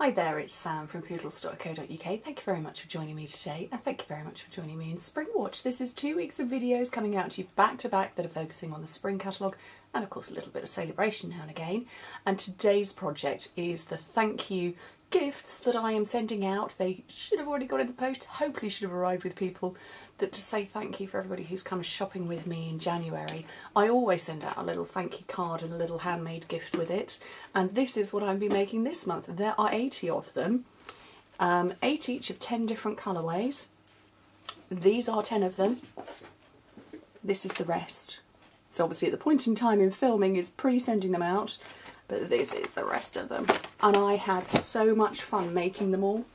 Hi there, it's Sam from pootles.co.uk. Thank you very much for joining me today, and thank you very much for joining me in SpringWatch. This is 2 weeks of videos coming out to you back to back that are focusing on the spring catalogue and of course a little bit of celebration now and again. And today's project is the thank you gifts that I am sending out. They should have already got in the post, hopefully should have arrived with people, that to say thank you for everybody who's come shopping with me in January. I always send out a little thank you card and a little handmade gift with it, and this is what I'll be making this month. There are 80 of them, 8 each of 10 different colourways. These are 10 of them. This is the rest. So obviously at the point in time in filming is pre-sending them out, but this is the rest of them. And I had so much fun making them all.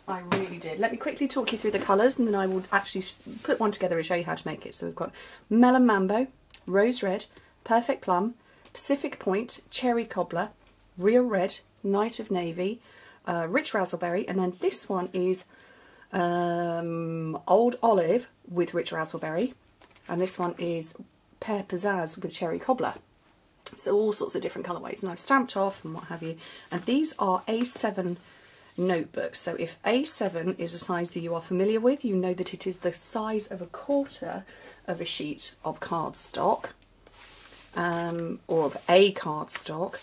I really did. Let me quickly talk you through the colours and then I will actually put one together and show you how to make it. So we've got Melon Mambo, Rose Red, Perfect Plum, Pacific Point, Cherry Cobbler, Real Red, Night of Navy, Rich Razzleberry, and then this one is Old Olive with Rich Razzleberry, and this one is Pear Pizzazz with Cherry Cobbler. So all sorts of different colourways, and I've stamped off and what have you. And these are A7 notebooks. So if A7 is a size that you are familiar with, you know that it is the size of a quarter of a sheet of cardstock, or of a cardstock.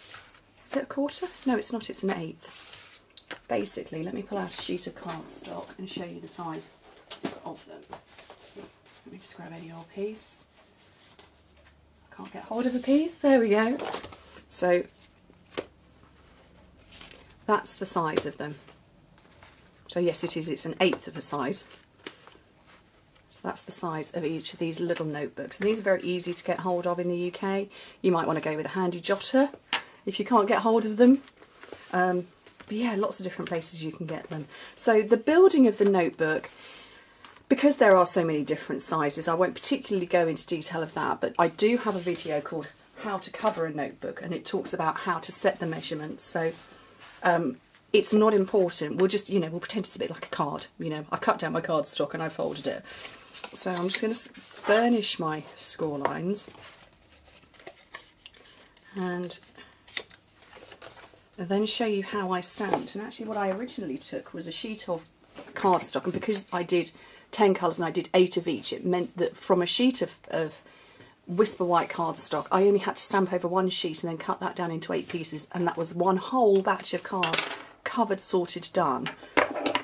Is it a quarter? No, it's not, it's an eighth. Basically, let me pull out a sheet of cardstock and show you the size of them. Let me just grab any old piece. Can't get hold of a piece, there we go. So that's the size of them. So yes, it is, it's an eighth of a size. So that's the size of each of these little notebooks. And these are very easy to get hold of in the UK. You might want to go with a handy jotter if you can't get hold of them. But yeah, lots of different places you can get them. So the building of the notebook, because there are so many different sizes, I won't particularly go into detail of that, but I do have a video called How to Cover a Notebook, and it talks about how to set the measurements. So it's not important. We'll just, we'll pretend it's a bit like a card. I cut down my cardstock and I folded it. So I'm just going to burnish my score lines and then show you how I stamped. And actually what I originally took was a sheet of cardstock, and because I did 10 colours and I did 8 of each, it meant that from a sheet of Whisper White cardstock I only had to stamp over one sheet and then cut that down into 8 pieces, and that was one whole batch of cards covered, sorted, done,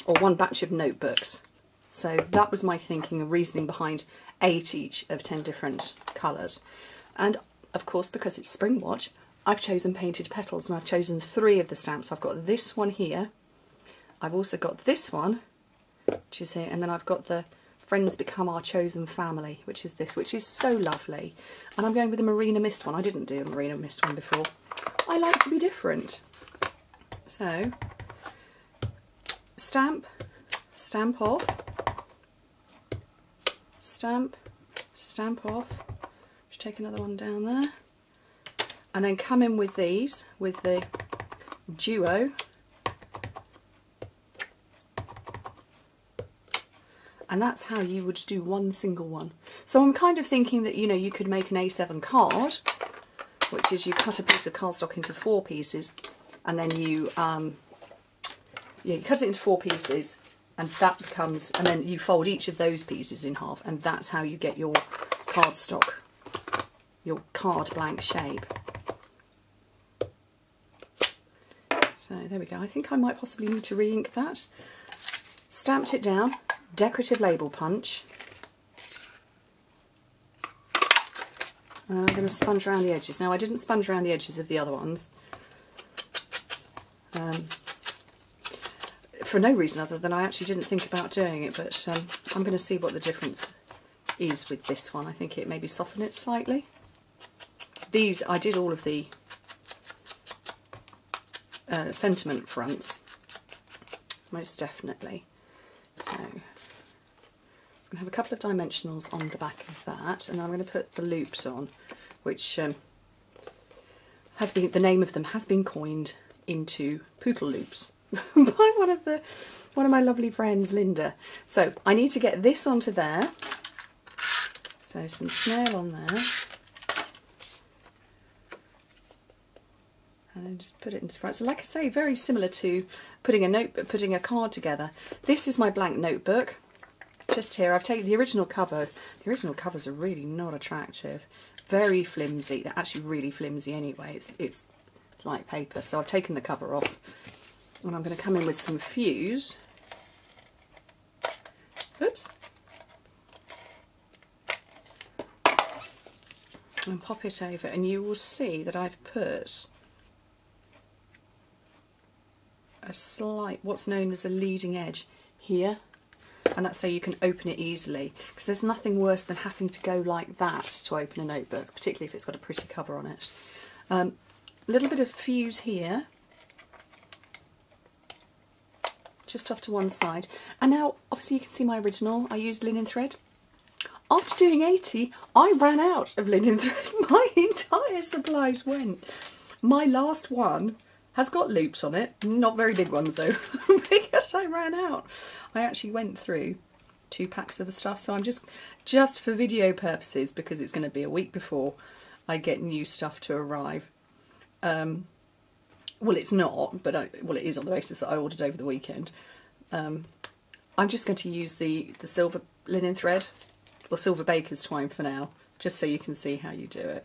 or one batch of notebooks. So that was my thinking and reasoning behind 8 each of 10 different colours. And of course, because it's SpringWatch, I've chosen painted petals, and I've chosen 3 of the stamps. I've got this one here, I've also got this one, which is here, and then I've got the Friends Become Our Chosen Family, which is this, which is so lovely. And I'm going with the Marina Mist one. I didn't do a Marina Mist one before. I like to be different. So, stamp, stamp off, stamp, stamp off. Just take another one down there. And then come in with these, with the duo. And that's how you would do one single one. So I'm kind of thinking that, you could make an A7 card, which is you cut a piece of cardstock into 4 pieces, and then you cut it into 4 pieces, and that becomes, and then you fold each of those pieces in half, and that's how you get your cardstock, your card blank shape. So there we go. I think I might possibly need to re-ink that. Stamped it down. Decorative label punch, and then I'm going to sponge around the edges. Now I didn't sponge around the edges of the other ones for no reason other than I actually didn't think about doing it, but I'm going to see what the difference is with this one. I think it maybe soften it slightly. These, I did all of the sentiment fronts, most definitely. So I'm going to have a couple of dimensionals on the back of that, and I'm going to put the loops on, which have been, the name of them has been coined into Poodle Loops by one of my lovely friends, Linda. So I need to get this onto there. So some snail on there, and then just put it into the front. So like I say, very similar to putting a card together. This is my blank notebook. Just here, I've taken the original cover. The original covers are really not attractive. Very flimsy. They're actually really flimsy anyway. It's like paper. So I've taken the cover off. And I'm going to come in with some fuse. Oops. And pop it over, and you will see that I've put a slight, what's known as a leading edge here. And that's so you can open it easily, because there's nothing worse than having to go like that to open a notebook, particularly if it's got a pretty cover on it. A little bit of fuse here, just off to one side. And now obviously you can see my original, I used linen thread. After doing 80, I ran out of linen thread. My entire supplies went. My last one has got loops on it, not very big ones though, because I ran out. I actually went through 2 packs of the stuff, so I'm just for video purposes, because it's going to be a week before I get new stuff to arrive. Well, it's not, but well, it is on the basis that I ordered over the weekend. I'm just going to use the silver linen thread, or silver baker's twine for now, just so you can see how you do it.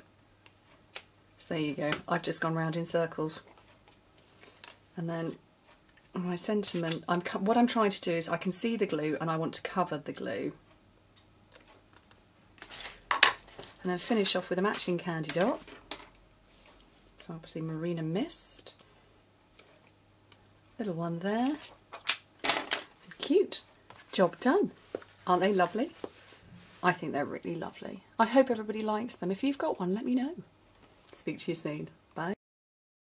So there you go. I've just gone round in circles. And then my sentiment, what I'm trying to do is I can see the glue and I want to cover the glue. And then finish off with a matching candy dot. So obviously Marina Mist. Little one there. Cute. Job done. Aren't they lovely? I think they're really lovely. I hope everybody likes them. If you've got one, let me know. Speak to you soon.